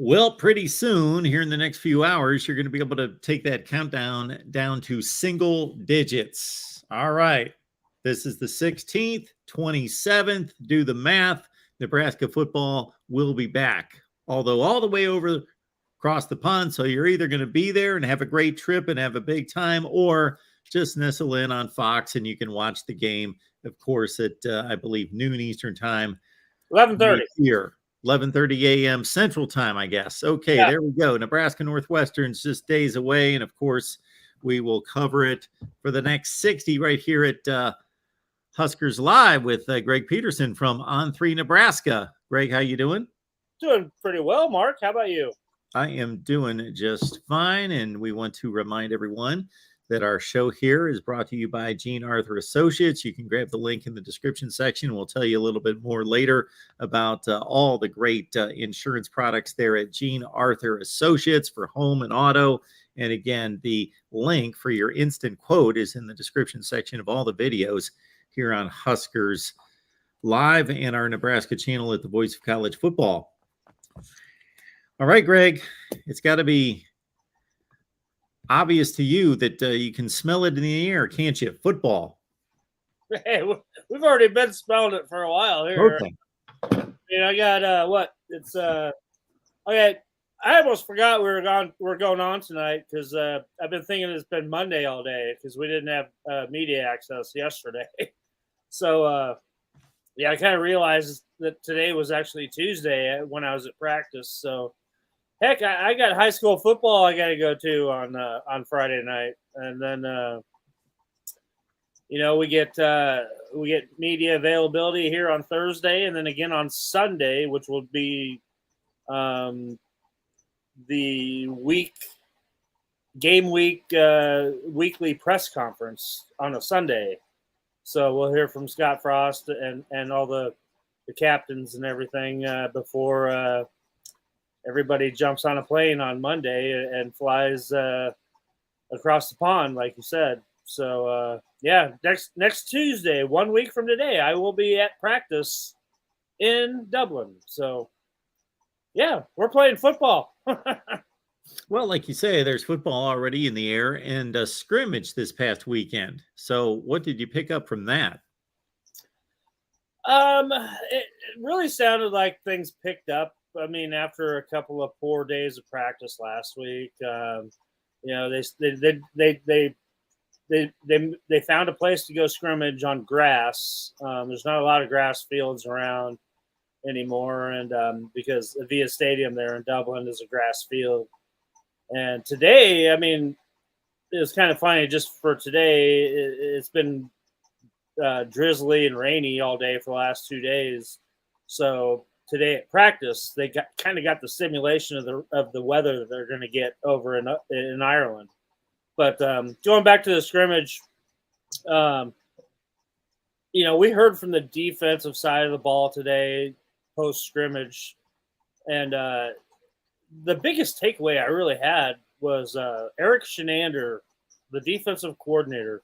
Well, pretty soon, here in the next few hours, you're going to be able to take that countdown down to single digits. All right. This is the 16th, 27th. Do the math. Nebraska football will be back, although all the way over across the pond. So you're either going to be there and have a great trip and have a big time, or just nestle in on Fox and you can watch the game, of course, at, I believe, noon Eastern time. 11:30 here. 11:30 a.m. Central Time, I guess. Okay, Yeah. there we go. Nebraska Northwestern's just days away, and of course, we will cover it for the next 60 right here at Huskers Live with Greg Peterson from On3 Nebraska. Greg, how you doing? Doing pretty well, Mark. How about you? I am doing just fine, and we want to remind everyone that our show here is brought to you by Gene Arthur Associates. You can grab the link in the description section. We'll tell you a little bit more later about all the great insurance products there at Gene Arthur Associates for home and auto. And again, the link for your instant quote is in the description section of all the videos here on Huskers Live and our Nebraska channel at the Voice of College Football. All right, Greg, it's got to be obvious to you that you can smell it in the air, can't you? Football. Hey, we've already been smelling it for a while here. Okay. I got what? It's okay. I almost forgot we're going on tonight because I've been thinking it's been Monday all day because we didn't have media access yesterday. So I kind of realized that today was actually Tuesday when I was at practice. So. Heck, I got high school football I got to go to on Friday night, and then we get media availability here on Thursday, and then again on Sunday, which will be the game week weekly press conference on a Sunday. So we'll hear from Scott Frost and all the captains and everything before. Everybody jumps on a plane on Monday and flies across the pond, like you said. So, next Tuesday, 1 week from today, I will be at practice in Dublin. So, yeah, we're playing football. Well, like you say, there's football already in the air and a scrimmage this past weekend. So what did you pick up from that? It really sounded like things picked up. I mean, after a couple of poor days of practice last week, they found a place to go scrimmage on grass. There's not a lot of grass fields around anymore, and because the Via Stadium there in Dublin is a grass field. And today, I mean, it was kind of funny. Just for today, it's been drizzly and rainy all day for the last 2 days. So today at practice, they kind of got the simulation of the weather that they're going to get over in Ireland. But going back to the scrimmage, we heard from the defensive side of the ball today post scrimmage, and the biggest takeaway I really had was Eric Shenander, the defensive coordinator.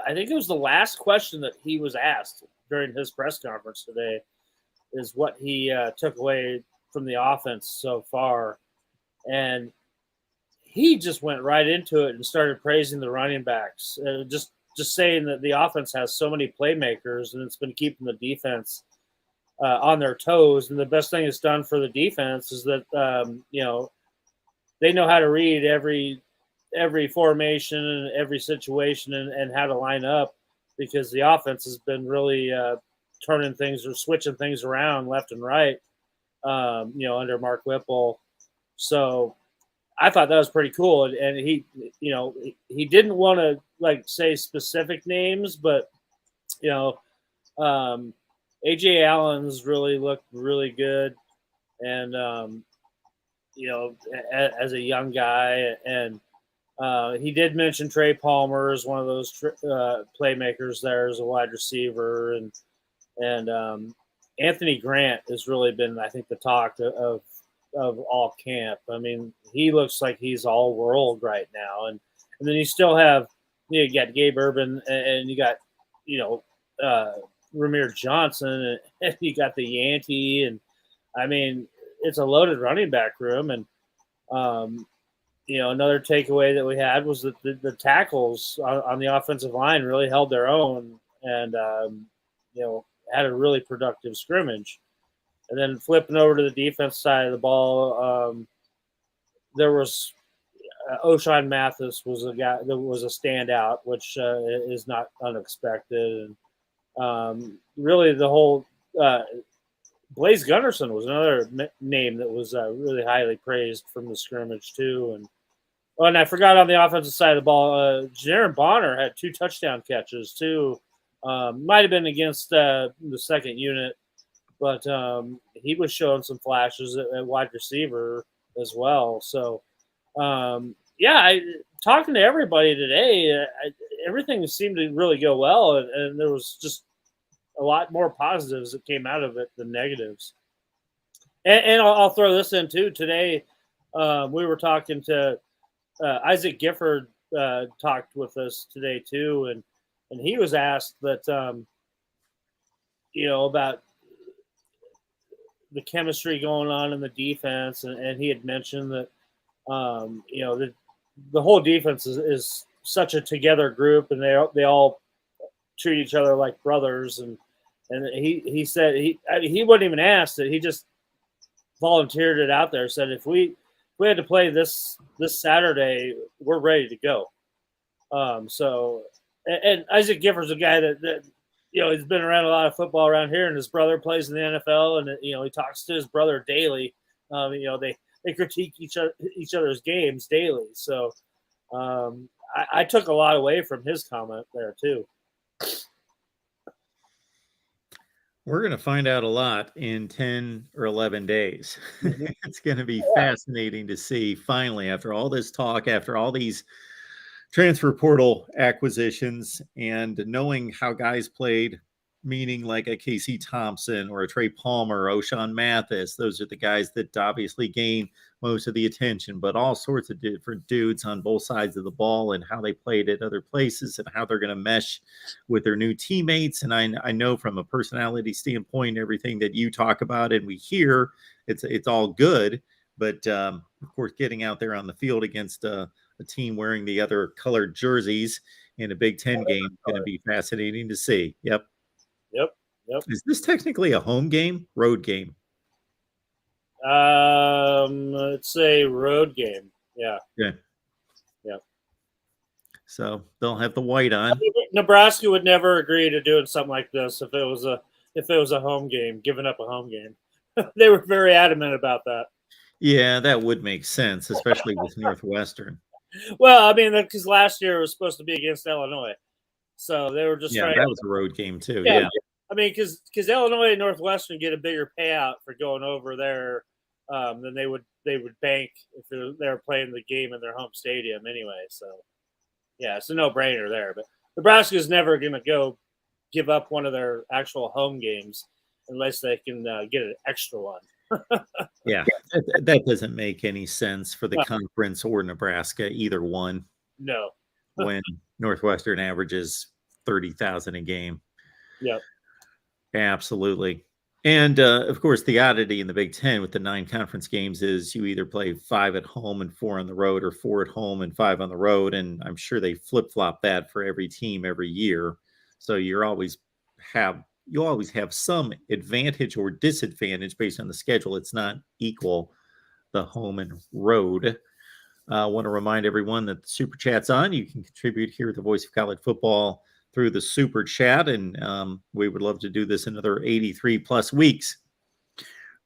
I think it was the last question that he was asked during his press conference today. Is what he took away from the offense so far. And he just went right into it and started praising the running backs, just saying that the offense has so many playmakers and it's been keeping the defense on their toes. And the best thing it's done for the defense is that, they know how to read every formation and every situation and how to line up, because the offense has been really turning things or switching things around left and right, under Mark Whipple. So I thought that was pretty cool. And he didn't want to say specific names, but, AJ Allen's really looked really good. And, as a young guy, and he did mention Trey Palmer as one of those playmakers there as a wide receiver. And Anthony Grant has really been, I think, the talk of all camp. I mean, he looks like he's all world right now. And then you still have, you got Gabe Urban, and you got, Ramir Johnson, and you got the Yankee. And I mean, it's a loaded running back room. And, another takeaway that we had was that the tackles on the offensive line really held their own and, had a really productive scrimmage. And then flipping over to the defense side of the ball, there was O'Shawn Mathis was a guy that was a standout, which is not unexpected. And really the whole Blaze Gunnarsson was another name that was really highly praised from the scrimmage too. And I forgot on the offensive side of the ball, Jaron Bonner had 2 touchdown catches too. Might have been against the second unit, but he was showing some flashes at wide receiver as well. So, talking to everybody today, everything seemed to really go well, and there was just a lot more positives that came out of it than negatives. And I'll throw this in too. Today, we were talking to Isaac Gifford. Talked with us today too, and he was asked that about the chemistry going on in the defense, and he had mentioned that the whole defense is such a together group, and they all treat each other like brothers. And he said he wasn't even asked it. He just volunteered it out there. Said if we had to play this Saturday, we're ready to go. And Isaac Gifford's a guy that he's been around a lot of football around here, and his brother plays in the NFL, and he talks to his brother daily. They critique each other's games daily. So I took a lot away from his comment there too. We're going to find out a lot in 10 or 11 days. It's going to be fascinating to see finally, after all this talk, after all these transfer portal acquisitions, and knowing how guys played, meaning like a Casey Thompson or a Trey Palmer or O'Shawn Mathis. Those are the guys that obviously gain most of the attention, but all sorts of different dudes on both sides of the ball and how they played at other places and how they're going to mesh with their new teammates. And I know from a personality standpoint, everything that you talk about and we hear, it's all good. But of course, getting out there on the field against a team wearing the other colored jerseys in a Big Ten game is going to be fascinating to see. Yep. Is this technically a home game, road game? It's a road game. Yeah. So they'll have the white on. Nebraska would never agree to doing something like this if it was a home game, giving up a home game. They were very adamant about that. Yeah, that would make sense, especially with Northwestern. Well, I mean, because last year it was supposed to be against Illinois, so they were just trying. That was a road game too. Yeah. I mean, because Illinois and Northwestern get a bigger payout for going over there than they would bank if they were playing the game in their home stadium anyway. So, yeah, it's a no-brainer there. But Nebraska is never going to go give up one of their actual home games unless they can get an extra one. Yeah, that doesn't make any sense for the conference or Nebraska, either one. No. When Northwestern averages 30,000 a game. Yep. Absolutely. And of course, the oddity in the Big Ten with the 9 conference games is you either play 5 at home and 4 on the road, or 4 at home and 5 on the road. And I'm sure they flip-flop that for every team every year. So you always have some advantage or disadvantage based on the schedule. It's not equal, the home and road. I want to remind everyone that the Super Chat's on. You can contribute here at the Voice of College Football through the Super Chat, and we would love to do this another 83 plus weeks.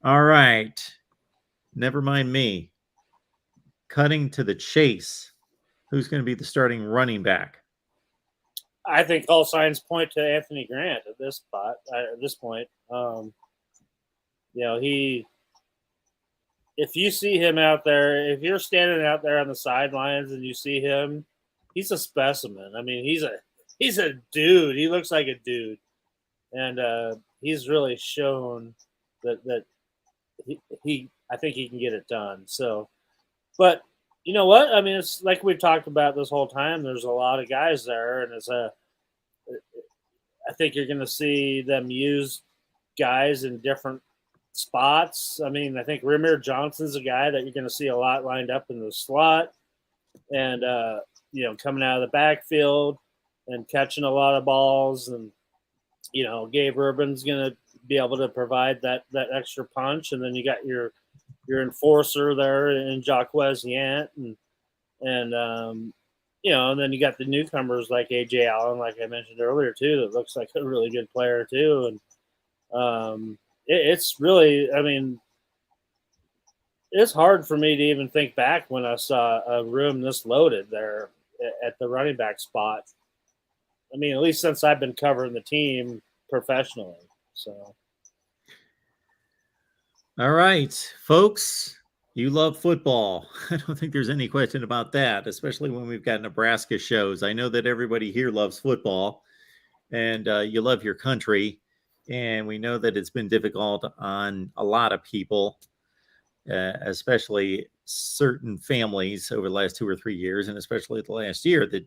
All right. Never mind me. Cutting to the chase. Who's going to be the starting running back? I think all signs point to Anthony Grant at this point. If you see him out there, if you're standing out there on the sidelines and you see him, he's a specimen. I mean, he's a dude. He looks like a dude, and he's really shown that I think he can get it done. So, but you know what? I mean, it's like we've talked about this whole time. There's a lot of guys there, and I think you're going to see them use guys in different spots. I mean, I think Ramir Johnson's a guy that you're going to see a lot lined up in the slot and, coming out of the backfield and catching a lot of balls. And, Gabe Urban's going to be able to provide that extra punch. And then you got your enforcer there in Jacquez Yant. And then you got the newcomers like A.J. Allen, like I mentioned earlier, too, that looks like a really good player, too. And it's really, I mean, it's hard for me to even think back when I saw a room this loaded there at the running back spot. I mean, at least since I've been covering the team professionally. So. All right, folks, you love football. I don't think there's any question about that, especially when we've got Nebraska shows. I know that everybody here loves football and you love your country. And we know that it's been difficult on a lot of people, especially certain families over the last 2 or 3 years, and especially the last year that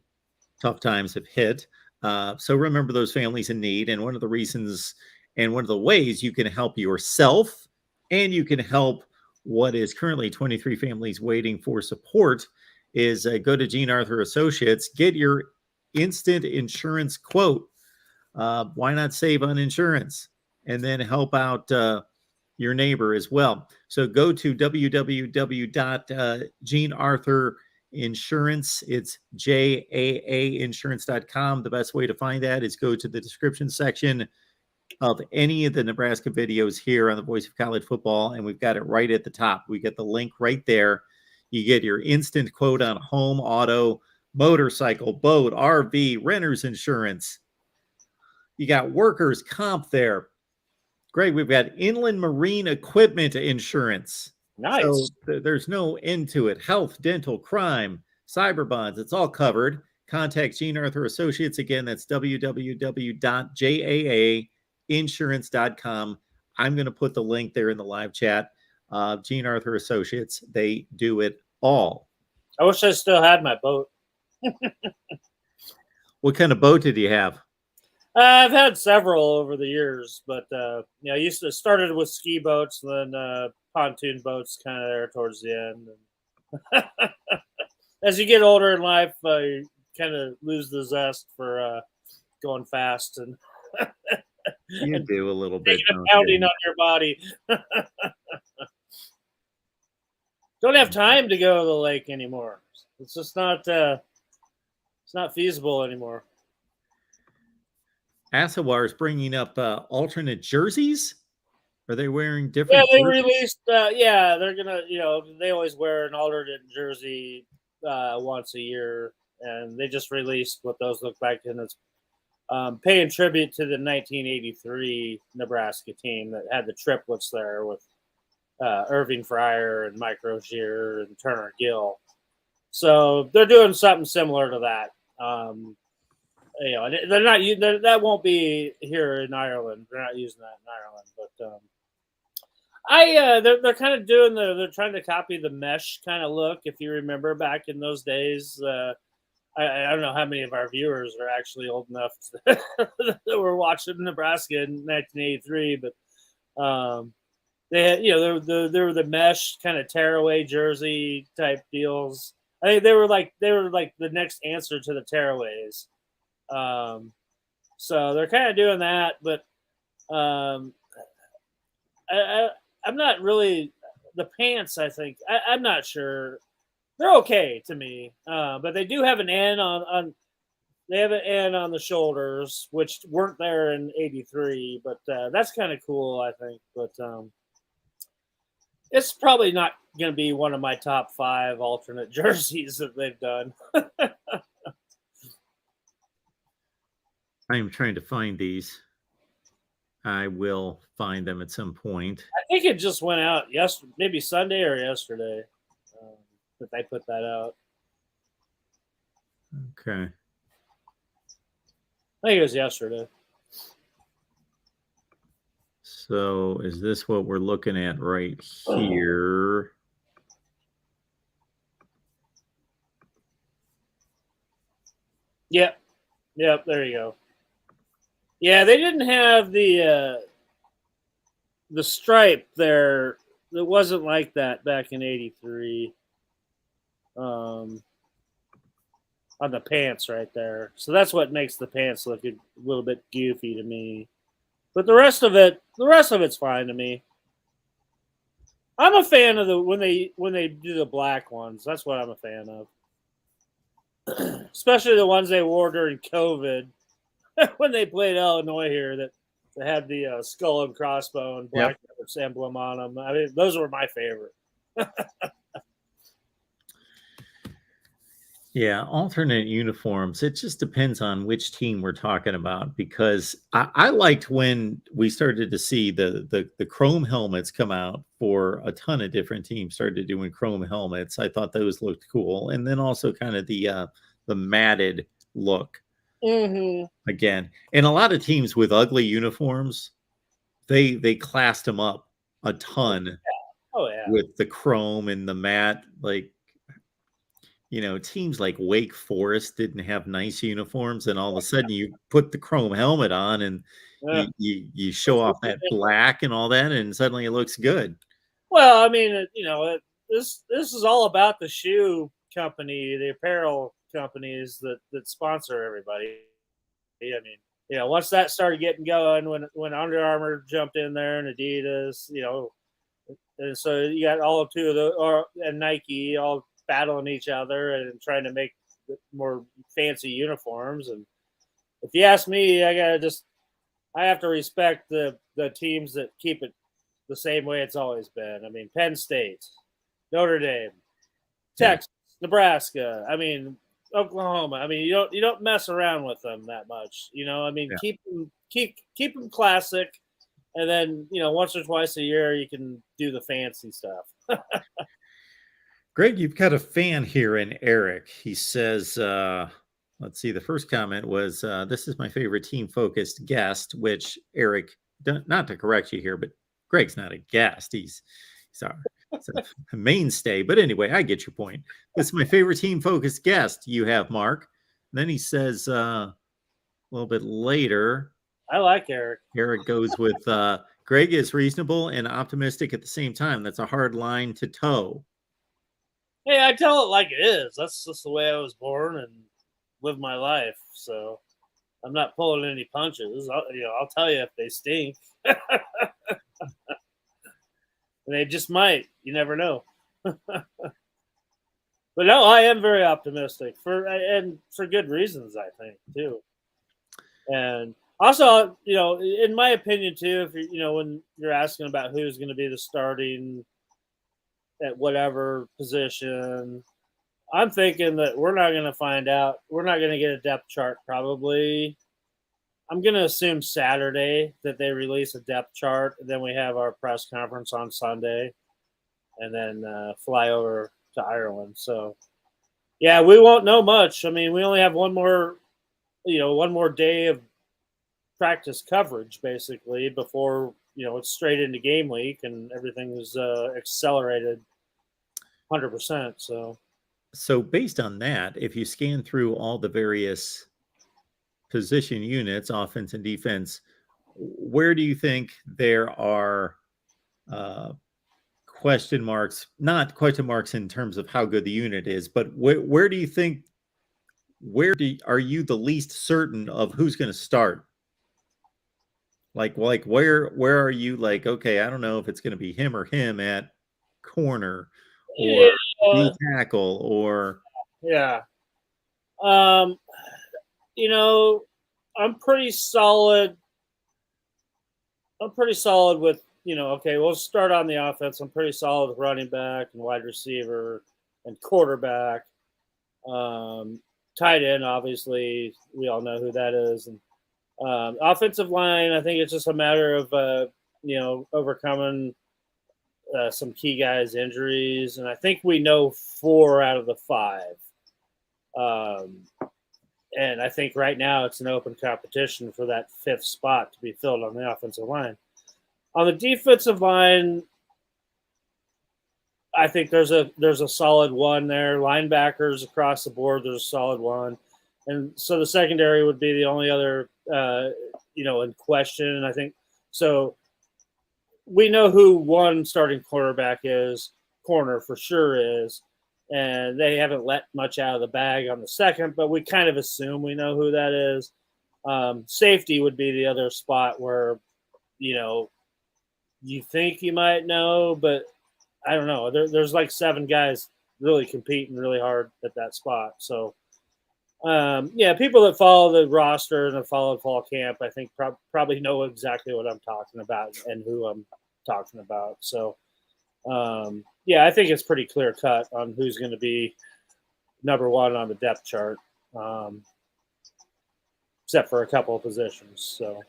tough times have hit. So remember those families in need. And one of the reasons and one of the ways you can help yourself and you can help what is currently 23 families waiting for support is go to Gene Arthur Associates, get your instant insurance quote. Why not save on insurance and then help out your neighbor as well? So go to www.GeneArthurInsurance. It's JAAinsurance.com. The best way to find that is go to the description section of any of the Nebraska videos here on the Voice of College Football, and we've got it right at the top. We get the link right there. You get your instant quote on home, auto, motorcycle, boat, RV, renter's insurance. You got workers' comp there. Greg, we've got inland marine equipment insurance. Nice. So there's no end to it. Health, dental, crime, cyber bonds. It's all covered. Contact Gene Arthur Associates. Again, that's www.JAAinsurance.com. I'm going to put the link there in the live chat. Gene Arthur Associates. They do it all. I wish I still had my boat. What kind of boat did you have? I've had several over the years, but I used to started with ski boats, then pontoon boats, kind of there towards the end. And as you get older in life, you kind of lose the zest for going fast and you do a little bit. Pounding on your body. Don't have time to go to the lake anymore. It's just not. It's not feasible anymore. Asawar is bringing up alternate jerseys. Are they wearing different? Yeah, they jerseys? released. They're gonna. They always wear an alternate jersey once a year, and they just released what those look like, and it's paying tribute to the 1983 Nebraska team that had the triplets there with Irving Fryer and Mike Rozier and Turner Gill. So they're doing something similar to that. They're not. That won't be here in Ireland. They're not using that in Ireland. But they're kind of doing they're trying to copy the mesh kind of look. If you remember back in those days, I don't know how many of our viewers are actually old enough that were watching Nebraska in 1983, but they had, they were the mesh kind of tearaway jersey type deals. I think they were like the next answer to the tearaways. So they're kind of doing that, but I'm not really the pants. I think I'm not sure. They're okay to me, but they do have an N on. They have an N on the shoulders, which weren't there in '83, but that's kind of cool, I think. But it's probably not going to be one of my top 5 alternate jerseys that they've done. I'm trying to find these. I will find them at some point. I think it just went out yesterday, maybe Sunday or yesterday, that they put that out. Okay. I think it was yesterday. So is this what we're looking at right here? Yep. There you go. Yeah, they didn't have the the stripe there, it wasn't like that back in '83. On the pants right there. So that's what makes the pants look a little bit goofy to me. But the rest of it's fine to me. I'm a fan of when they do the black ones. That's what I'm a fan of. Especially the ones they wore during COVID when they played Illinois here that had the skull and crossbone black emblem on them. I mean, those were my favorite. Yeah, alternate uniforms. It just depends on which team we're talking about, because I liked when we started to see the chrome helmets come out for a ton of different teams. Started doing chrome helmets. I thought those looked cool, and then also kind of the matted look again. And a lot of teams with ugly uniforms, they classed them up a ton. Oh yeah, with the chrome and the matte, like. Teams like Wake Forest didn't have nice uniforms, and all of a sudden you put the chrome helmet on and you show off that black and all that, and suddenly it looks good. Well, I mean, this is all about the shoe company, the apparel companies that sponsor everybody. I mean, once that started getting going, when Under Armour jumped in there and Adidas, and so you got all two of the and Nike all battling each other and trying to make more fancy uniforms. And if you ask me, I have to respect the teams that keep it the same way it's always been. I mean, Penn State, Notre Dame, Texas, Nebraska. I mean, Oklahoma. I mean, you don't mess around with them that much. I mean, keep them classic, and then once or twice a year you can do the fancy stuff. Greg, you've got a fan here in Eric. He says, let's see, the first comment was, this is my favorite team-focused guest, which Eric, not to correct you here, but Greg's not a guest. He's a mainstay. But anyway, I get your point. This is my favorite team-focused guest you have, Mark. And then he says a little bit later. I like Eric. Eric goes with, Greg is reasonable and optimistic at the same time. That's a hard line to toe. Hey, I tell it like it is. That's just the way I was born and live my life. So I'm not pulling any punches. I'll tell you if they stink. They just might. You never know. But no, I am very optimistic for good reasons, I think, too. And also, in my opinion, too, if when you're asking about who's going to be the starting at whatever position, I'm thinking that we're not going to find out. We're not going to get a depth chart probably. I'm going to assume Saturday that they release a depth chart, and then we have our press conference on Sunday, and then fly over to Ireland. So, yeah, we won't know much. I mean, we only have one more day of practice coverage basically before it's straight into game week, and everything is accelerated 100%. So based on that, if you scan through all the various position units, offense and defense, where do you think there are question marks? Not question marks in terms of how good the unit is, but where do you think? Are you the least certain of who's going to start? Like where are you like, okay, I don't know if it's going to be him or him at corner or D tackle or I'm pretty solid with okay, we'll start on the offense. I'm pretty solid with running back and wide receiver and quarterback. Tight end, obviously, we all know who that is. And offensive line, I think it's just a matter of overcoming some key guys' injuries, and I think we know 4 out of the 5. And I think right now it's an open competition for that 5th spot to be filled on the offensive line. On the defensive line, I think there's a solid one there. Linebackers across the board, there's a solid one. And so the secondary would be the only other, in question. And I think so. we know who one starting quarterback is, corner for sure is, and they haven't let much out of the bag on the second, but we kind of assume we know who that is. Safety would be the other spot where, you think you might know, but I don't know. There's like 7 guys really competing really hard at that spot. So, people that follow the roster and that follow fall camp, I think probably know exactly what I'm talking about and who I'm talking about. So, I think it's pretty clear cut on who's going to be number 1 on the depth chart, except for a couple of positions. So,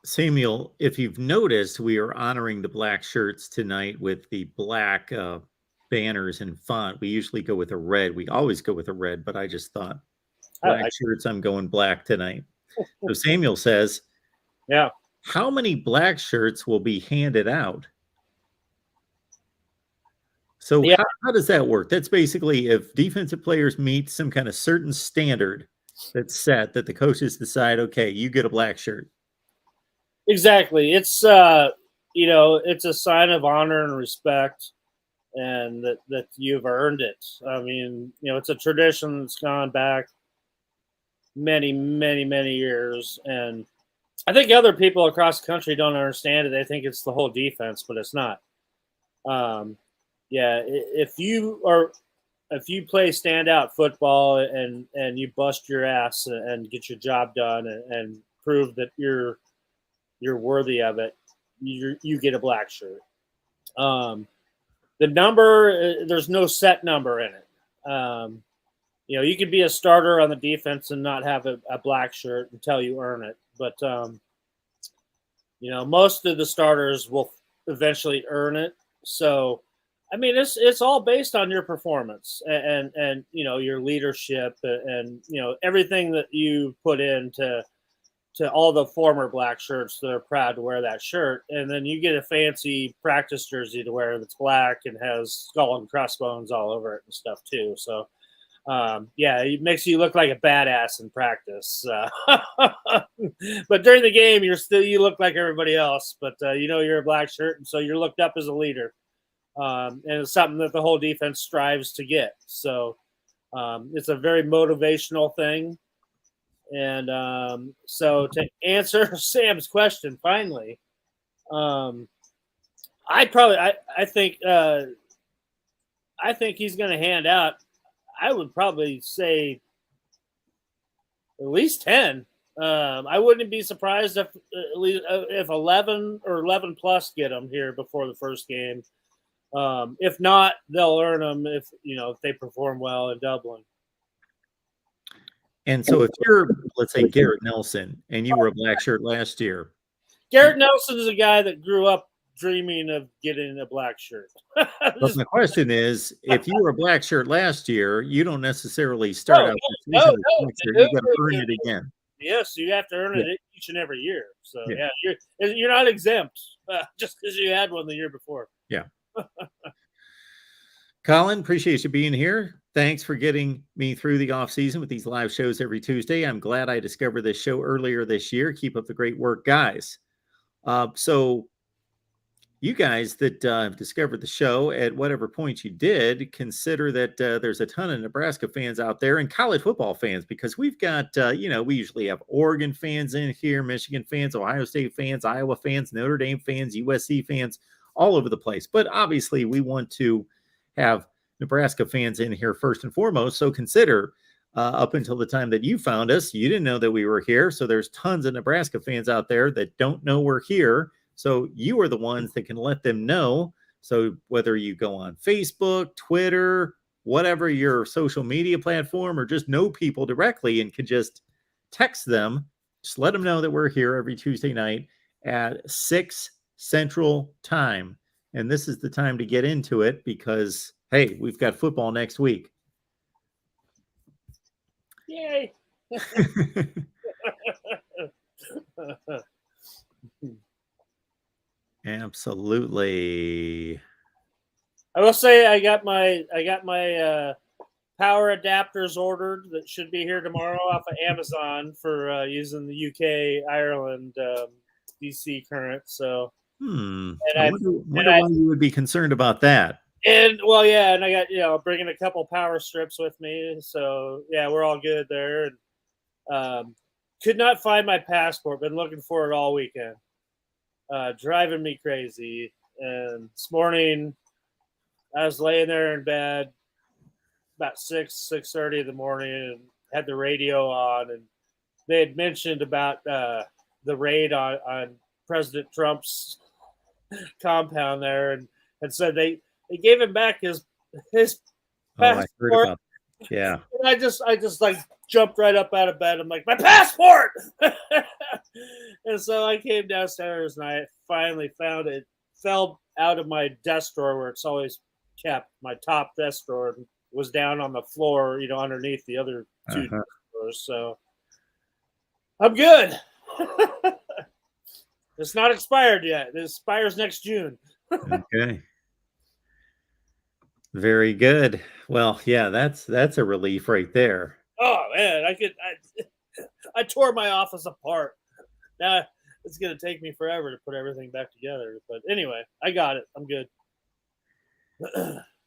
Samuel, if you've noticed, we are honoring the black shirts tonight with the black banners and font. We usually go with a red. We always go with a red, but I just thought black shirts, I'm going black tonight. So Samuel says, yeah. How many black shirts will be handed out? So how does that work? That's basically if defensive players meet some kind of certain standard that's set that the coaches decide, okay, you get a black shirt. Exactly. It's it's a sign of honor and respect, and that you've earned it. I mean, it's a tradition that's gone back many, many, many years, and I think other people across the country don't understand it. They think it's the whole defense, but it's not. If you play standout football and you bust your ass and get your job done and prove that you're worthy of it, you get a black shirt. The number, there's no set number in it. You could be a starter on the defense and not have a black shirt until you earn it. But, most of the starters will eventually earn it. So, I mean, it's all based on your performance and your leadership and everything that you put into all the former black shirts that are proud to wear that shirt. And then you get a fancy practice jersey to wear that's black and has skull and crossbones all over it and stuff too. So, it makes you look like a badass in practice. But during the game, you look like everybody else, but you're a black shirt. And so you're looked up as a leader. And it's something that the whole defense strives to get. So, it's a very motivational thing. And so to answer Sam's question, finally, I think he's going to hand out. I would probably say at least 10. I wouldn't be surprised if 11 or 11 plus get them here before the first game. If not, they'll earn them if they perform well in Dublin. And so if you're, let's say, Garrett Nelson, and you were a black shirt last year. Garrett Nelson is a guy that grew up dreaming of getting a black shirt. But my question is, if you were a black shirt last year, you don't necessarily start out the season you got to earn it again. Yes, you have to earn it each and every year. So, you're not exempt just because you had one the year before. Yeah. Colin, appreciate you being here. Thanks for getting me through the off season with these live shows every Tuesday. I'm glad I discovered this show earlier this year. Keep up the great work, guys. So you guys that have discovered the show at whatever point you did, consider that there's a ton of Nebraska fans out there and college football fans, because we've got, we usually have Oregon fans in here, Michigan fans, Ohio State fans, Iowa fans, Notre Dame fans, USC fans, all over the place. But obviously we want to have Nebraska fans in here first and foremost. So consider up until the time that you found us, you didn't know that we were here. So there's tons of Nebraska fans out there that don't know we're here. So you are the ones that can let them know. So whether you go on Facebook, Twitter, whatever your social media platform, or just know people directly and can just text them, just let them know that we're here every Tuesday night at 6 Central Time. And this is the time to get into it because, hey, we've got football next week. Yay. Absolutely. I will say I got my power adapters ordered that should be here tomorrow off of Amazon for using the UK Ireland DC current. So, I wonder why you would be concerned about that. And well, yeah, and I got bringing a couple power strips with me, so yeah, we're all good there. And could not find my passport. Been looking for it all weekend. Driving me crazy. And this morning, I was laying there in bed about 6:30 in the morning, and had the radio on, and they had mentioned about the raid on President Trump's compound there, and said they gave him back his passport. I heard about that. Yeah. And I just like jumped right up out of bed. I'm like, my passport! And so I came downstairs and I finally found it. Fell out of my desk drawer where it's always kept. My top desk drawer was down on the floor, underneath the other two drawers. So I'm good. It's not expired yet. It expires next June. Okay. Very good. Well, yeah, that's a relief right there. Oh man, I tore my office apart. Now it's gonna take me forever to put everything back together. But anyway, I got it. I'm good.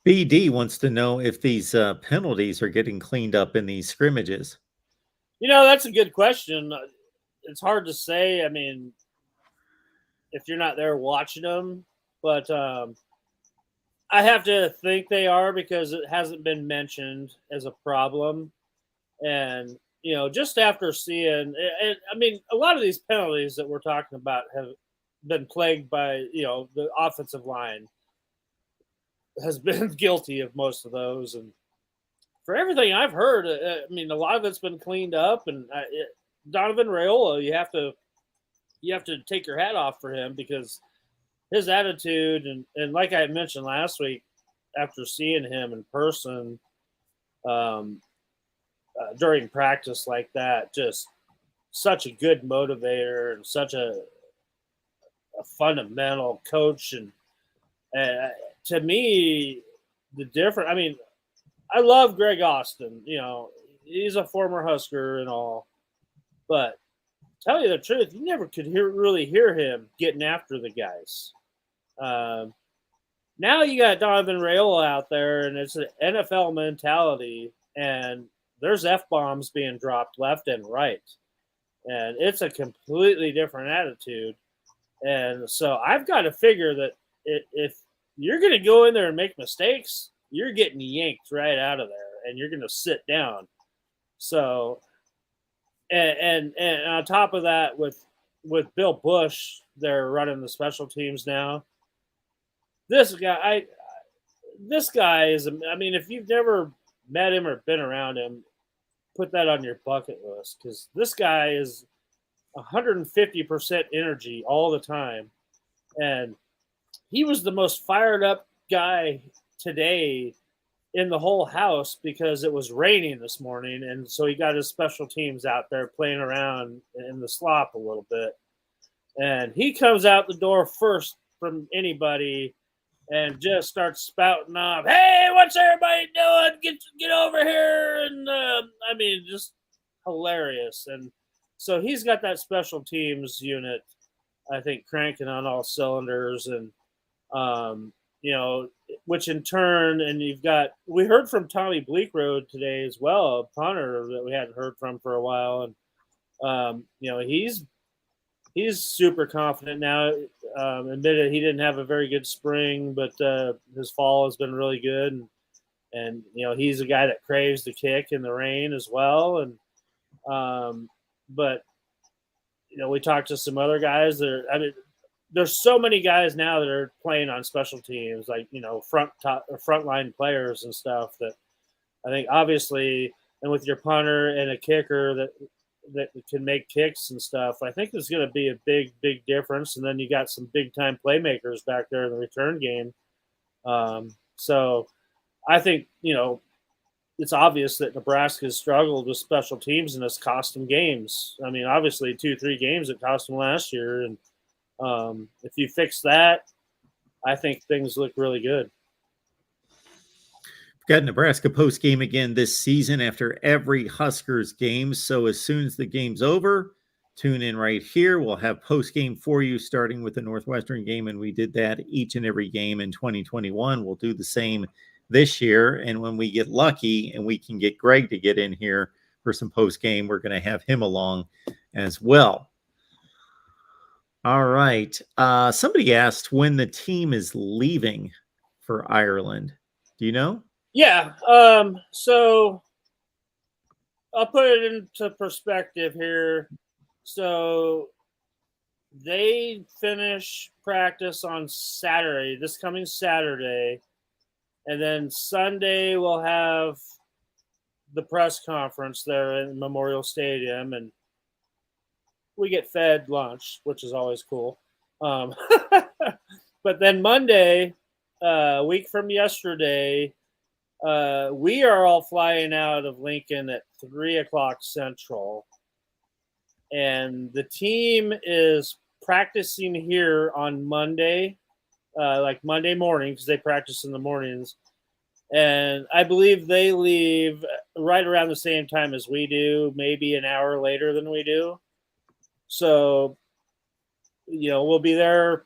BD wants to know if these penalties are getting cleaned up in these scrimmages. That's a good question. It's hard to say. I mean, if you're not there watching them, but I have to think they are because it hasn't been mentioned as a problem. And, just after seeing, I mean, a lot of these penalties that we're talking about have been plagued by, the offensive line has been guilty of most of those. And for everything I've heard, I mean, a lot of it's been cleaned up. And Donovan Raiola, you have to take your hat off for him because his attitude and like I mentioned last week, after seeing him in person during practice like that, just such a good motivator and such a fundamental coach. And to me, I mean, I love Greg Austin. He's a former Husker and all, but tell you the truth, you never could really hear him getting after the guys. Now you got Donovan Raiola out there, and it's an NFL mentality, and there's F-bombs being dropped left and right. And it's a completely different attitude. And so I've got to figure that if you're going to go in there and make mistakes, you're getting yanked right out of there, and you're going to sit down. So, and on top of that, with Bill Bush, they're running the special teams now. This guy is, I mean, if you've never met him or been around him, put that on your bucket list because this guy is 150% energy all the time. And he was the most fired up guy today in the whole house because it was raining this morning. And so he got his special teams out there playing around in the slop a little bit. And he comes out the door first from anybody and just starts spouting off, "Hey, what's everybody doing? Get over here!" And I mean, just hilarious. And so he's got that special teams unit, I think, cranking on all cylinders, and which in turn, and we heard from Tommy Bleakroad today as well, a punter that we hadn't heard from for a while, and he's super confident now. Admitted he didn't have a very good spring, but his fall has been really good. And he's a guy that craves the kick in the rain as well. And but we talked to some other guys that there's so many guys now that are playing on special teams, like frontline players and stuff. That I think obviously, and with your punter and a kicker that can make kicks and stuff, I think there's going to be a big difference. And then you got some big time playmakers back there in the return game. So I think, it's obvious that Nebraska has struggled with special teams and it's cost them games. I mean, obviously 2-3 games it cost them last year. And if you fix that, I think things look really good. Got Nebraska post game again this season after every Huskers game. So as soon as the game's over, tune in right here. We'll have post game for you, starting with the Northwestern game, and we did that each and every game in 2021. We'll do the same this year, and when we get lucky and we can get Greg to get in here for some post game, we're going to have him along as well. All right. Somebody asked when the team is leaving for Ireland. Do you know? Yeah. So I'll put it into perspective here. So they finish practice on Saturday, this coming Saturday. And then Sunday we'll have the press conference there in Memorial Stadium. And we get fed lunch, which is always cool. But then Monday, a week from yesterday, we are all flying out of Lincoln at 3:00 Central. And the team is practicing here on Monday, like Monday morning, because they practice in the mornings. And I believe they leave right around the same time as we do, maybe an hour later than we do. So, we'll be there.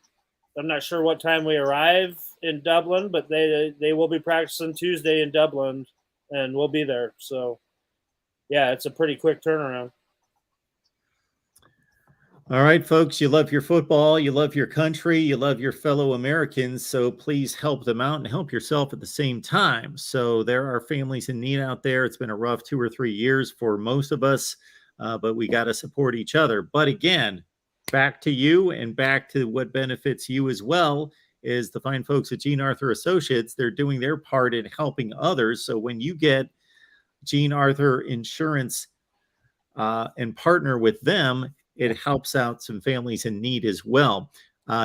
I'm not sure what time we arrive in Dublin, but they will be practicing Tuesday in Dublin, and we'll be there. So, yeah, it's a pretty quick turnaround. All right, folks, you love your football, you love your country, you love your fellow Americans, so please help them out and help yourself at the same time. So there are families in need out there. It's been a rough 2 or 3 years for most of us, but we got to support each other. But again, back to you and back to what benefits you as well is the fine folks at Gene Arthur Associates. They're doing their part in helping others. So when you get Gene Arthur Insurance and partner with them, it helps out some families in need as well.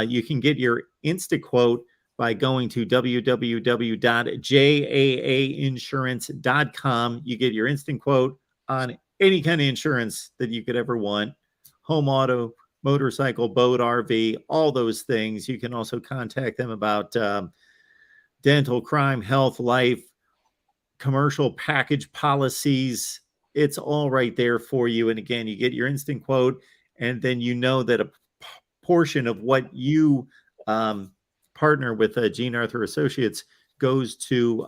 You can get your InstaQuote by going to www.jaainsurance.com. You get your instant quote on any kind of insurance that you could ever want. Home, auto, motorcycle, boat, RV, all those things. You can also contact them about dental, crime, health, life, commercial package policies. It's all right there for you. And again, you get your instant quote, and then you know that a portion of what you partner with Gene Arthur Associates goes to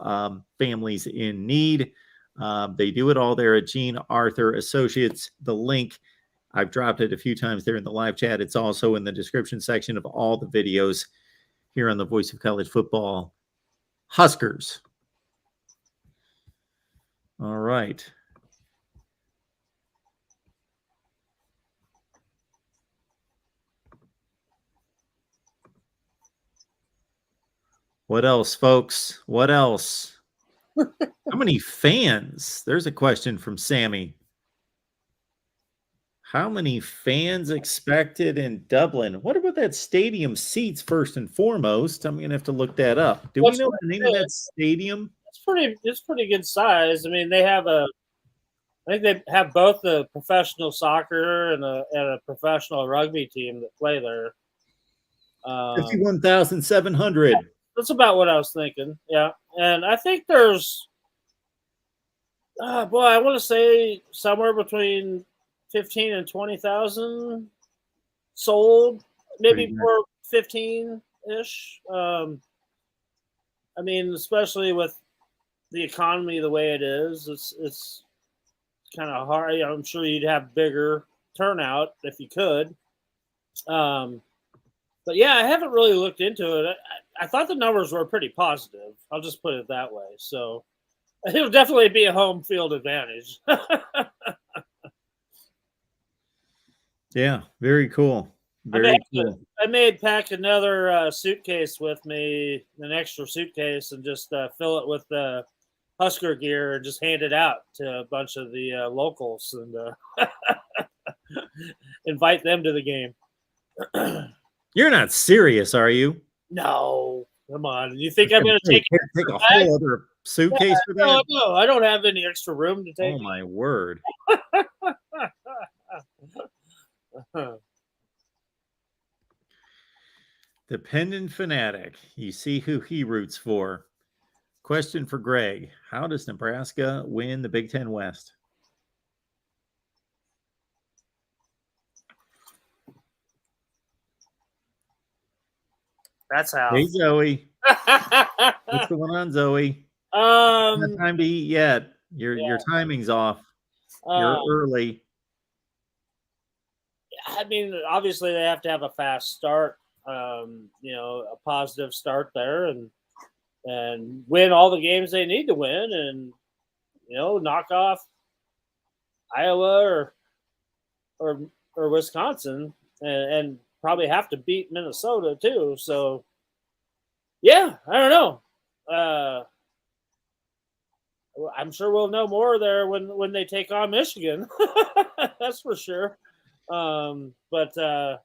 families in need. They do it all there at Gene Arthur Associates. The link, I've dropped it a few times there in the live chat. It's also in the description section of all the videos here on the Voice of College Football. Huskers. All right. What else, folks? What else? How many fans? There's a question from Sammy. How many fans expected in Dublin? What about that stadium seats first and foremost? I'm going to have to look that up. Do we know the name of that stadium? It's pretty good size. I mean, I think they have both a professional soccer and a professional rugby team that play there. 51,700. That's about what I was thinking. Yeah. And I think there's, I want to say somewhere between 15 and 20,000 sold, maybe for 15-ish. I mean, especially with the economy the way it is, it's kind of hard. I'm sure you'd have bigger turnout if you could. But yeah, I haven't really looked into it. I thought the numbers were pretty positive. I'll just put it that way. So it'll definitely be a home field advantage. Yeah, very cool. Very cool. I may pack another suitcase with me, an extra suitcase, and just fill it with the Husker gear and just hand it out to a bunch of the locals and invite them to the game. You're not serious, are you? No, come on. You think I'm going to take a whole other suitcase for that? No, I don't have any extra room to take. Oh, my word. Dependent fanatic. You see who he roots for. Question for Greg. How does Nebraska win the Big Ten West? That's how. Hey, Zoe. What's going on, Zoe? Not time to eat yet. Your timing's off. You're early. I mean, obviously they have to have a fast start. A positive start there, and win all the games they need to win, and knock off Iowa or Wisconsin, and probably have to beat Minnesota too. So, yeah, I don't know. I'm sure we'll know more there when they take on Michigan. That's for sure. But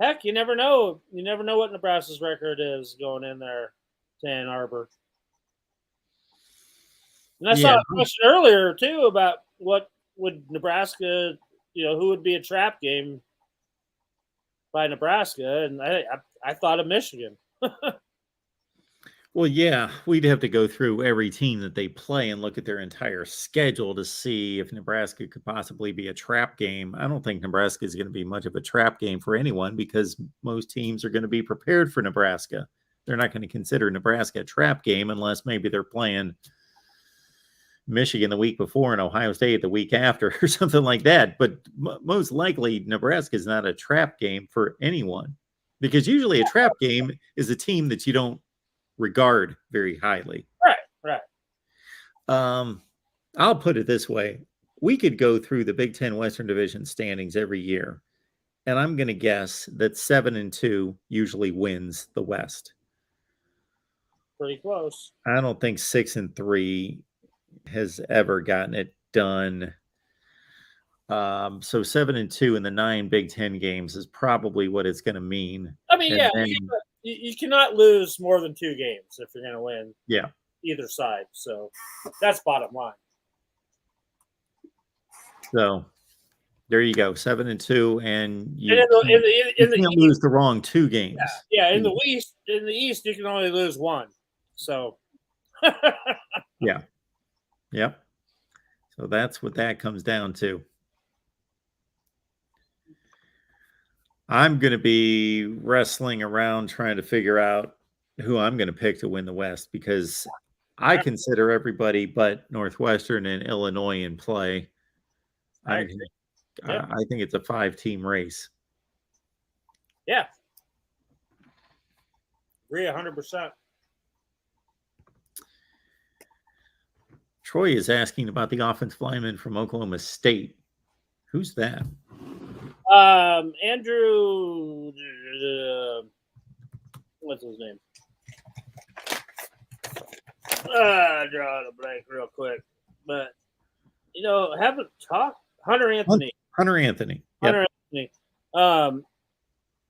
heck, you never know. You never know what Nebraska's record is going in there to Ann Arbor. And I saw a question earlier too about what would Nebraska, who would be a trap game by Nebraska, and I thought of Michigan. Well, yeah, we'd have to go through every team that they play and look at their entire schedule to see if Nebraska could possibly be a trap game. I don't think Nebraska is going to be much of a trap game for anyone because most teams are going to be prepared for Nebraska. They're not going to consider Nebraska a trap game unless maybe they're playing Michigan the week before and Ohio State the week after or something like that. But most likely Nebraska is not a trap game for anyone because usually a trap game is a team that you don't regard very highly. Right. I'll put it this way. We could go through the Big Ten Western Division standings every year, and I'm going to guess that 7-2 usually wins the West. Pretty close. I don't think 6-3 has ever gotten it done. So 7-2 in the 9 Big Ten games is probably what it's going to mean. I mean, you cannot lose more than 2 games if you're going to win. Yeah, either side. So that's bottom line. So there you go, 7-2, and you can't lose the wrong 2 games. Yeah. In the East, you can only lose 1. So yeah. Yep. So that's what that comes down to. I'm going to be wrestling around trying to figure out who I'm going to pick to win the West because I consider everybody but Northwestern and Illinois in play. I think it's a 5-team race. Yeah. Agree 100%. Troy is asking about the offensive lineman from Oklahoma State. Who's that? Andrew, what's his name? Drawing a blank real quick, but haven't talked. Hunter Anthony. Yep. Hunter Anthony.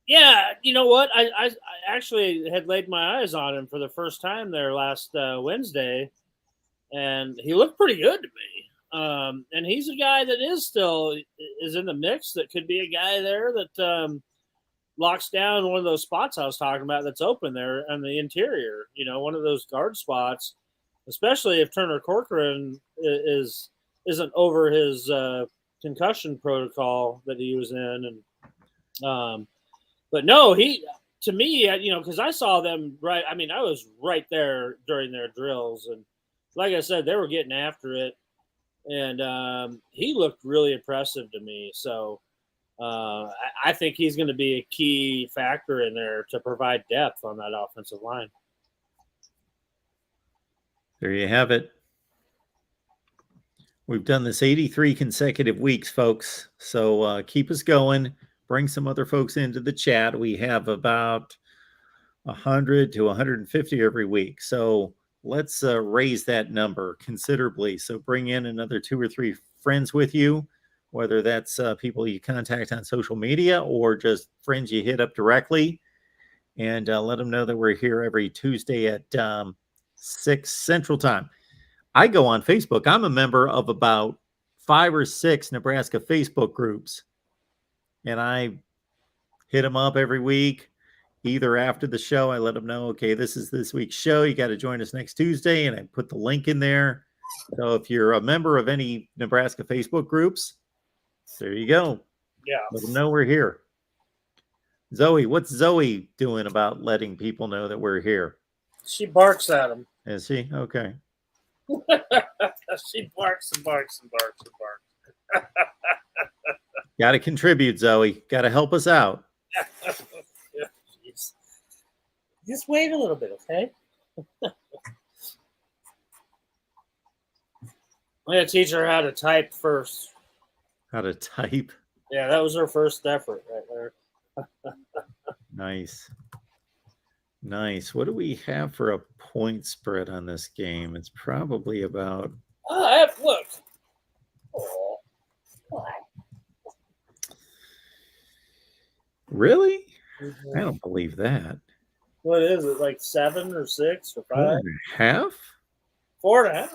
Yeah, you know what? I actually had laid my eyes on him for the first time there last Wednesday, and he looked pretty good to me. And he's a guy that is in the mix. That could be a guy there that locks down one of those spots I was talking about that's open there on the interior. One of those guard spots, especially if Turner Corcoran isn't over his concussion protocol that he was in. And but no, to me, because I saw them right. I mean, I was right there during their drills, and like I said, they were getting after it. And he looked really impressive to me. So I think he's going to be a key factor in there to provide depth on that offensive line. There you have it. We've done this 83 consecutive weeks, folks. So keep us going. Bring some other folks into the chat. We have about 100 to 150 every week. So let's raise that number considerably. So bring in another 2 or 3 friends with you, whether that's people you contact on social media or just friends you hit up directly, and let them know that we're here every Tuesday at 6 Central Time. I go on Facebook. I'm a member of about 5 or 6 Nebraska Facebook groups, and I hit them up every week. Either after the show, I let them know, okay, this is this week's show. You got to join us next Tuesday. And I put the link in there. So if you're a member of any Nebraska Facebook groups, there you go. Yeah. Let them know we're here. Zoe, what's Zoe doing about letting people know that we're here? She barks at him. Is she? Okay. She barks and barks and barks and barks. Got to contribute, Zoe. Got to help us out. Yeah, just wait a little bit, okay? I'm going to teach her how to type first. How to type. Yeah, that was her first effort right there. Nice. Nice. What do we have for a point spread on this game? It's probably about. Oh, I have looked. Oh. Really? Mm-hmm. I don't believe that. What is it, like 7 or 6 or 5? 4.5? 4.5.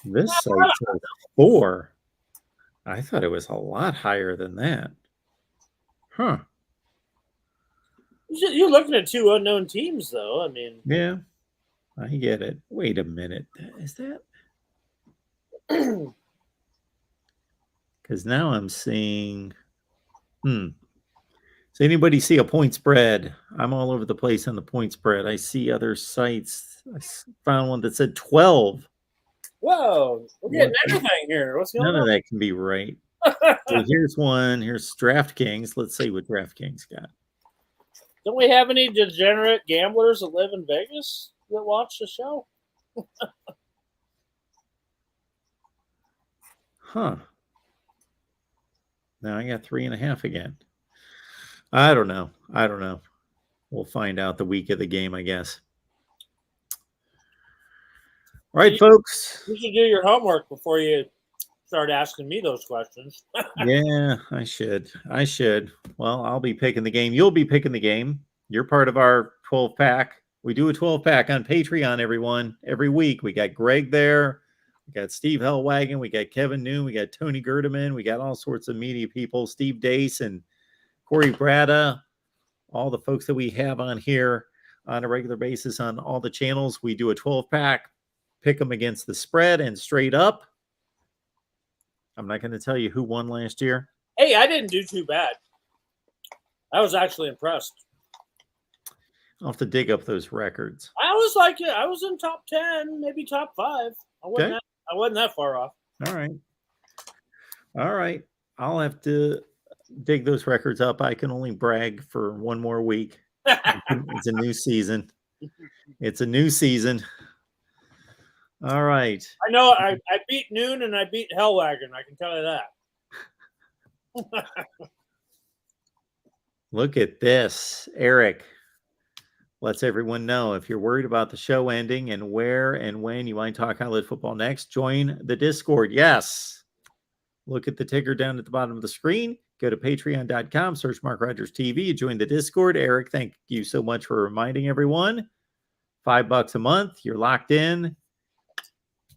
This site says 4. I thought it was a lot higher than that. Huh. You're looking at 2 unknown teams, though. I mean, yeah, I get it. Wait a minute. Is that? Because now I'm seeing. Does anybody see a point spread? I'm all over the place on the point spread. I see other sites. I found one that said 12. Whoa, we're getting everything here. What's going on? None of that can be right. So here's one. Here's DraftKings. Let's see what DraftKings got. Don't we have any degenerate gamblers that live in Vegas that watch the show? Huh. Now I got 3.5 again. I don't know. We'll find out the week of the game, I guess. All right, folks. You should do your homework before you start asking me those questions. Yeah, I should. Well, I'll be picking the game. You'll be picking the game. You're part of our 12-pack. We do a 12-pack on Patreon, everyone, every week. We got Greg there. We got Steve Hellwagon. We got Kevin Noon. We got Tony Gerdeman. We got all sorts of media people, Steve Dace and Corey Brada, all the folks that we have on here on a regular basis on all the channels. We do a 12-pack, pick them against the spread and straight up. I'm not going to tell you who won last year. Hey, I didn't do too bad. I was actually impressed. I'll have to dig up those records. I was in top 10, maybe top 5. I wasn't that far off. All right. I'll have to dig those records up. I can only brag for one more week. It's a new season. All right. I know I beat Noon and I beat Hellwagon. I can tell you that. Look at this. Eric lets everyone know if you're worried about the show ending and where and when you want to talk Highlight Football next, join the Discord. Yes. Look at the ticker down at the bottom of the screen. Go to patreon.com, search MarkRogersTV, join the Discord. Eric, thank you so much for reminding everyone. $5 a month. You're locked in.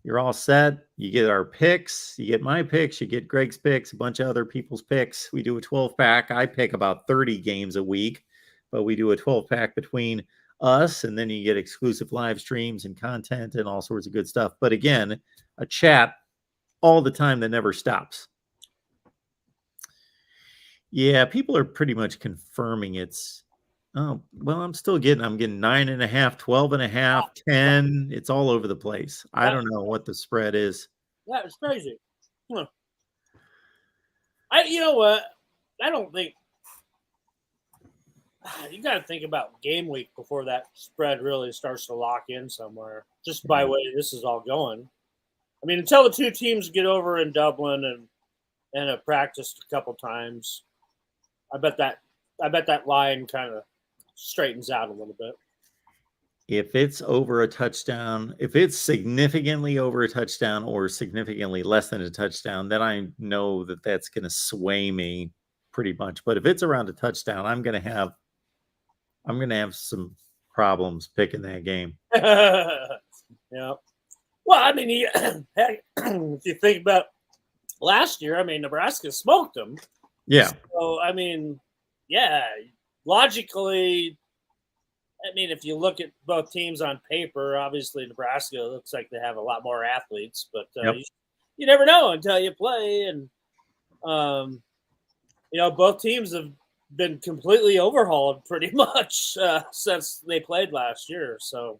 You're all set. You get our picks. You get my picks. You get Greg's picks, a bunch of other people's picks. We do a 12-pack. I pick about 30 games a week, but we do a 12-pack between us, and then you get exclusive live streams and content and all sorts of good stuff. But again, a chat all the time that never stops. Yeah, people are pretty much confirming it's. Oh, well, I'm getting 9.5, 12.5, 10. It's all over the place. I don't know what the spread is. Yeah, it's crazy. You know what? I don't think you got to think about game week before that spread really starts to lock in somewhere, just by the way this is all going. I mean, until the two teams get over in Dublin and have practiced a couple times, I bet that line kind of straightens out a little bit. If it's over a touchdown, if it's significantly over a touchdown or significantly less than a touchdown, then I know that that's going to sway me pretty much. But if it's around a touchdown, I'm going to have some problems picking that game. Yeah. Well, I mean, heck, if you think about last year, I mean, Nebraska smoked them. Yeah. So, I mean, yeah, logically, I mean, if you look at both teams on paper, obviously Nebraska looks like they have a lot more athletes, but you never know until you play. And, both teams have been completely overhauled pretty much since they played last year. So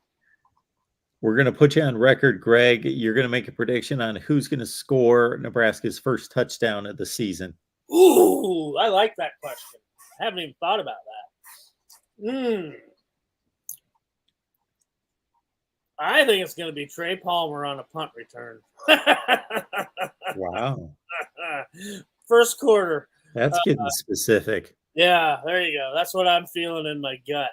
we're going to put you on record, Greg. You're going to make a prediction on who's going to score Nebraska's first touchdown of the season. Ooh, I like that question. I haven't even thought about that. I think it's going to be Trey Palmer on a punt return. Wow. First quarter. That's getting specific. Yeah, there you go. That's what I'm feeling in my gut.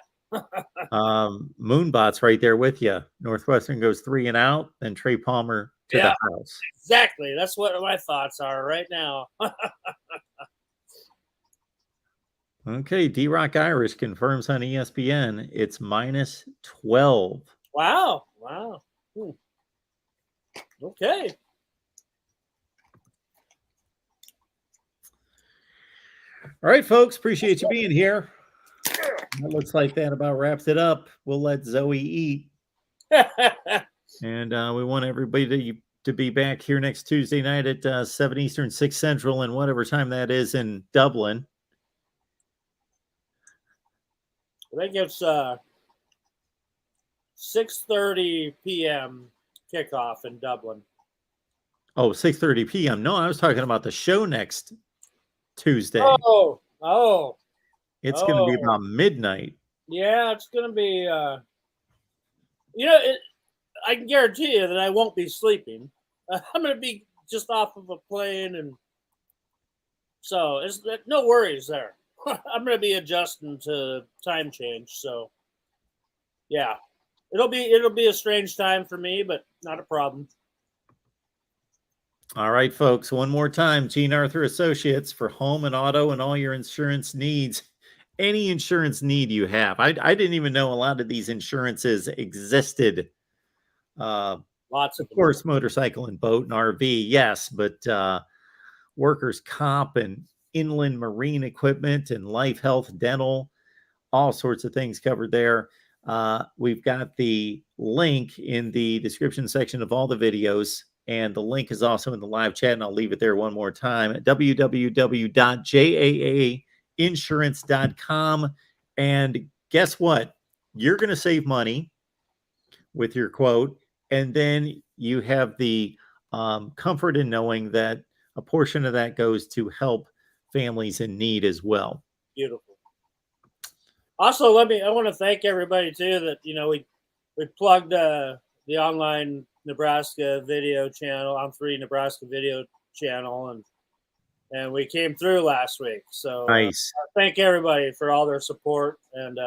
Moonbot's right there with you. Northwestern goes 3 and out, then Trey Palmer to the house. Exactly. That's what my thoughts are right now. Okay, D-Rock Irish confirms on ESPN it's -12. Wow. Okay. All right, folks. Appreciate you being here. That looks like that about wraps it up. We'll let Zoe eat. And we want everybody to be back here next Tuesday night at 7 Eastern, 6 Central, and whatever time that is in Dublin. I think it's 6:30 p.m. kickoff in Dublin. Oh, 6:30 p.m. No, I was talking about the show next Tuesday. Oh. It's going to be about midnight. Yeah, it's going to be, I can guarantee you that I won't be sleeping. I'm going to be just off of a plane, and so it's no worries there. I'm going to be adjusting to time change, so yeah, it'll be a strange time for me, but not a problem. All right, folks. One more time, Gene Arthur Associates for home and auto and all your insurance needs. Any insurance need you have. I didn't even know a lot of these insurances existed. Lots of course, motorcycle and boat and RV, yes, but workers' comp and inland marine equipment and life, health, dental, all sorts of things covered there. We've got the link in the description section of all the videos, and the link is also in the live chat, and I'll leave it there one more time at www.jaaainsurance.com. And guess what? You're going to save money with your quote, and then you have the comfort in knowing that a portion of that goes to help families in need as well. Beautiful. Also, I want to thank everybody too that we plugged the online Nebraska video channel on 3 Nebraska video channel, and we came through last week. So nice. Thank everybody for all their support, and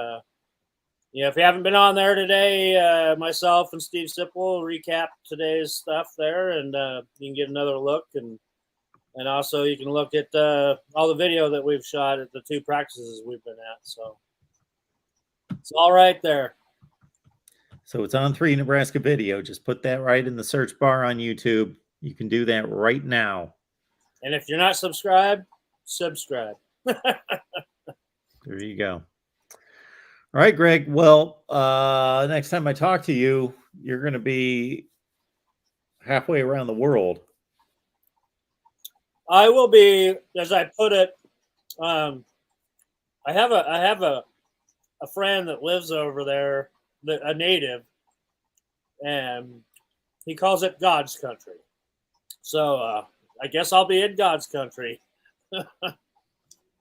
if you haven't been on there today, myself and Steve Sipple will recap today's stuff there, and you can get another look, and also you can look at all the video that we've shot at the 2 practices we've been at. So it's all right there. So it's on 3 Nebraska video. Just put that right in the search bar on YouTube. You can do that right now. And if you're not subscribed, subscribe. There you go. All right, Greg. Well, next time I talk to you, you're going to be halfway around the world. I will be, as I put it. I have a friend that lives over there, a native, and he calls it God's country. So I guess I'll be in God's country. And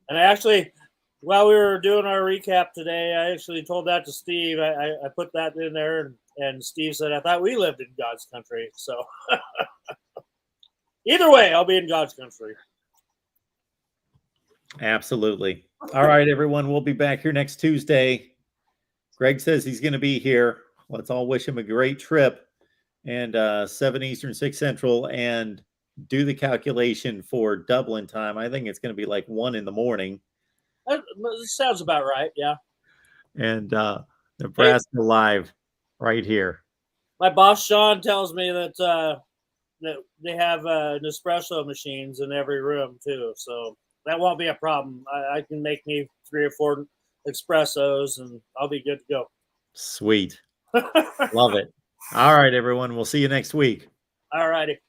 I actually, while we were doing our recap today, I actually told that to Steve. I put that in there, and Steve said, I thought we lived in God's country. So either way, I'll be in God's country. Absolutely. All right, everyone. We'll be back here next Tuesday. Greg says he's going to be here. Let's all wish him a great trip. And 7 Eastern, 6 Central, and do the calculation for Dublin time. I think it's going to be like 1 in the morning. That sounds about right, yeah. And Nebraska Live right here. My boss, Sean, tells me that they have Nespresso machines in every room, too. So that won't be a problem. I can make me 3 or 4 espressos, and I'll be good to go. Sweet. Love it. All right, everyone. We'll see you next week. All righty.